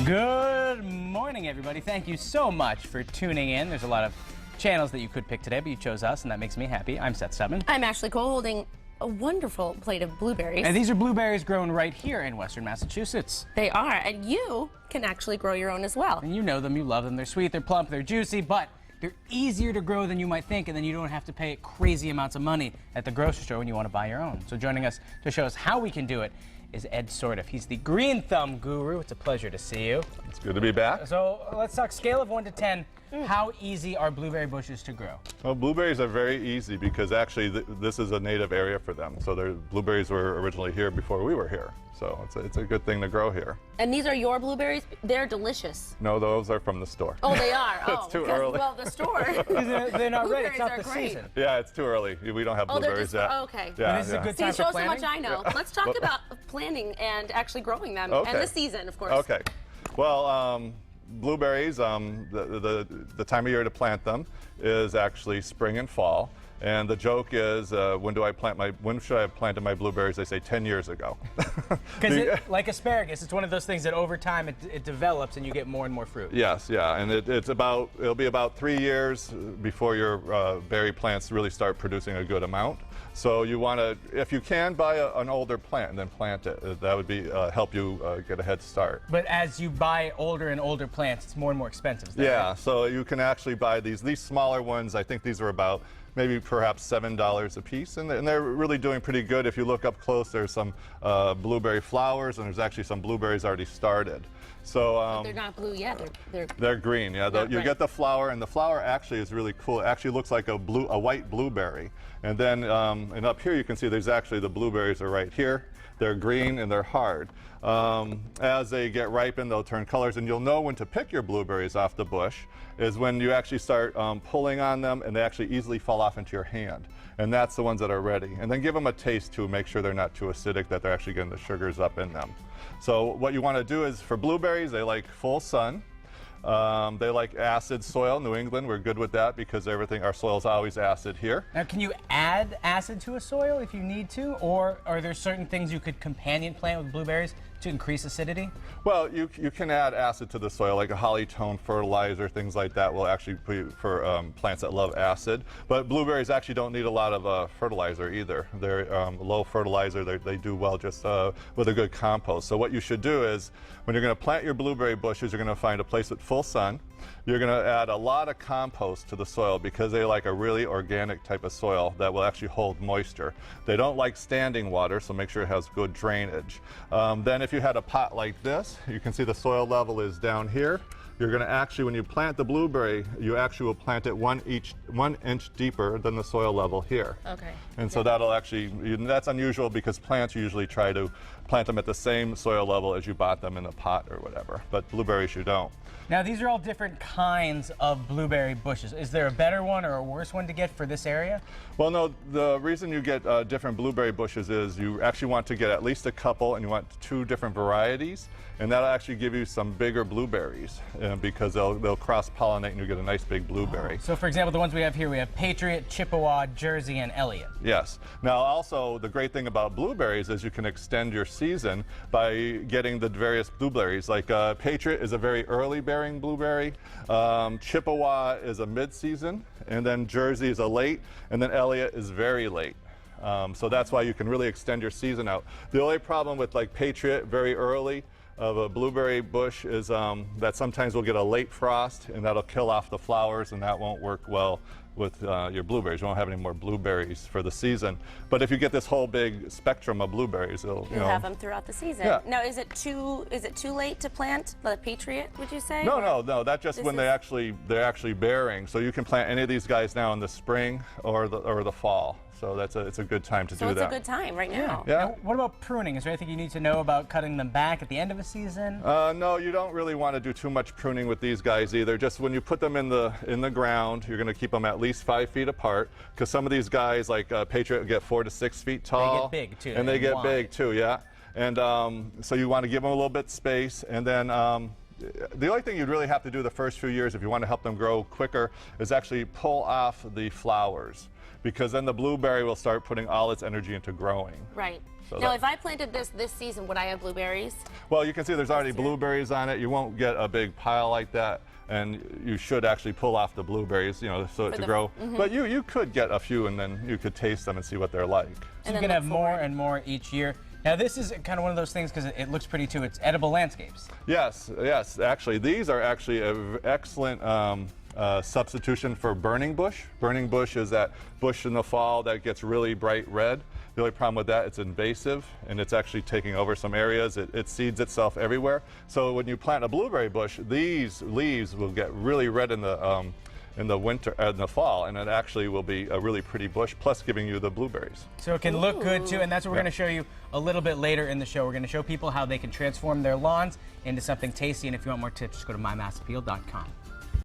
Good morning, everybody. Thank you so much for tuning in. There's a lot of channels that you could pick today, but you chose us, and that makes me happy. I'm Seth Stubman. I'm Ashley Cole, holding a wonderful plate of blueberries. And these are blueberries grown right here in Western Massachusetts. They are, and you can actually grow your own as well. And you know them, you love them. They're sweet, they're plump, they're juicy, but they're easier to grow than you might think, and then you don't have to pay crazy amounts of money at the grocery store when you want to buy your own. So joining us to show us how we can do it is Ed Sourdiffe. He's the green thumb guru. It's a pleasure to see you. It's good to be back. So let's talk scale of 1 to 10. How easy are blueberry bushes to grow? Well, blueberries are very easy because actually this is a native area for them. So blueberries were originally here before we were here. So it's a good thing to grow here. And these are your blueberries? They're delicious. No, those are from the store. Oh, they are? It's too early. Well, the store. They're not ready. It's not the great. season. Yeah, it's too early. We don't have blueberries yet. Okay. Yeah, this is a good See, time it for shows planting. how much I know. Let's talk about planting and actually growing them. Okay. And the season, of course. Okay. Well, blueberries, the time of year to plant them is actually spring and fall. And the joke is, when should I have planted my blueberries? They say 10 years ago. Because like asparagus, it's one of those things that over time it develops and you get more and more fruit. Yes, yeah, and it'll be about 3 years before your berry plants really start producing a good amount. So you want to, if you can, buy an older plant and then plant it. That would be help you get a head start. But as you buy older and older plants, it's more and more expensive. Is that Yeah, right? so you can actually buy these smaller ones. I think these are about maybe perhaps $7 a piece, and they're really doing pretty good. If you look up close, there's some blueberry flowers, and there's actually some blueberries already started. So But they're not blue yet. they're green. Yeah, you right. get the flower, and the flower actually is really cool. It actually looks like a white blueberry. And then and up here you can see there's actually the blueberries are right here. They're green and they're hard. As they get ripened, they'll turn colors, and you'll know when to pick your blueberries off the bush is when you actually start pulling on them and they actually easily fall off into your hand. And that's the ones that are ready. And then give them a taste too, make sure they're not too acidic, that they're actually getting the sugars up in them. So what you want to do is, for blueberries, they like full sun. They like acid soil. New England, we're good with that because our soil is always acid here. Now, can you add acid to a soil if you need to, or are there certain things you could companion plant with blueberries to increase acidity? Well, you can add acid to the soil, like a holly-tone fertilizer, things like that will actually be for plants that love acid. But blueberries actually don't need a lot of fertilizer either. They're low fertilizer. They do well just with a good compost. So what you should do is, when you're going to plant your blueberry bushes, you're going to find a place with full sun. You're going to add a lot of compost to the soil because they like a really organic type of soil that will actually hold moisture. They don't like standing water, so make sure it has good drainage. Then if you had a pot like this, you can see the soil level is down here. You're going to actually, when you plant the blueberry, you actually will plant it 1 inch deeper than the soil level here. Okay. And so that'll actually, that's unusual because plants usually try to plant them at the same soil level as you bought them in a pot or whatever, but blueberries you don't. Now, these are all different kinds of blueberry bushes. Is there a better one or a worse one to get for this area? Well, no, the reason you get different blueberry bushes is you actually want to get at least a couple, and you want 2 different varieties, and that'll actually give you some bigger blueberries because they'll cross-pollinate and you get a nice big blueberry. So, for example, the ones we have here, we have Patriot, Chippewa, Jersey, and Elliott. Yes. Now, also, the great thing about blueberries is you can extend your season by getting the various blueberries. Like Patriot is a very early bearing blueberry, Chippewa is a mid-season, and then Jersey is a late, and then Elliott is very late. So that's why you can really extend your season out. The only problem with like Patriot very early of a blueberry bush is that sometimes we'll get a late frost, and that'll kill off the flowers, and that won't work well with your blueberries. You won't have any more blueberries for the season. But if you get this whole big spectrum of blueberries, you'll have them throughout the season. Yeah. Now, is it too late to plant the Patriot, would you say? No. That's just when they're actually bearing. So you can plant any of these guys now in the spring or the fall. So it's a good time to do that. So it's a good time right now. Yeah. Now, what about pruning? Is there anything you need to know about cutting them back at the end of a season? No, you don't really want to do too much pruning with these guys either. Just when you put them in the ground, you're going to keep them at least 5 feet apart, because some of these guys, like Patriot, get 4 to 6 feet tall. They get big too. And they get wide. big too, yeah. And so you want to give them a little bit of space, and then the only thing you'd really have to do the first few years if you want to help them grow quicker is actually pull off the flowers, because then the blueberry will start putting all its energy into growing. Right. So Now, if I planted this season, would I have blueberries? Well, you can see there's already blueberries on it. You won't get a big pile like that, and you should actually pull off the blueberries, you know, so to grow. But you could get a few, and then you could taste them and see what they're like. So you can have more and more each year. Now, this is kind of one of those things because it looks pretty too. It's edible landscapes. Yes, yes. Actually, these are actually an excellent substitution for burning bush. Burning bush is that bush in the fall that gets really bright red. The only problem with that, it's invasive, and it's actually taking over some areas. It seeds itself everywhere. So when you plant a blueberry bush, these leaves will get really red in the winter, in the fall, and it actually will be a really pretty bush, plus giving you the blueberries. So it can look good too, and that's what we're going to show you a little bit later in the show. We're going to show people how they can transform their lawns into something tasty, and if you want more tips, just go to mymassappeal.com.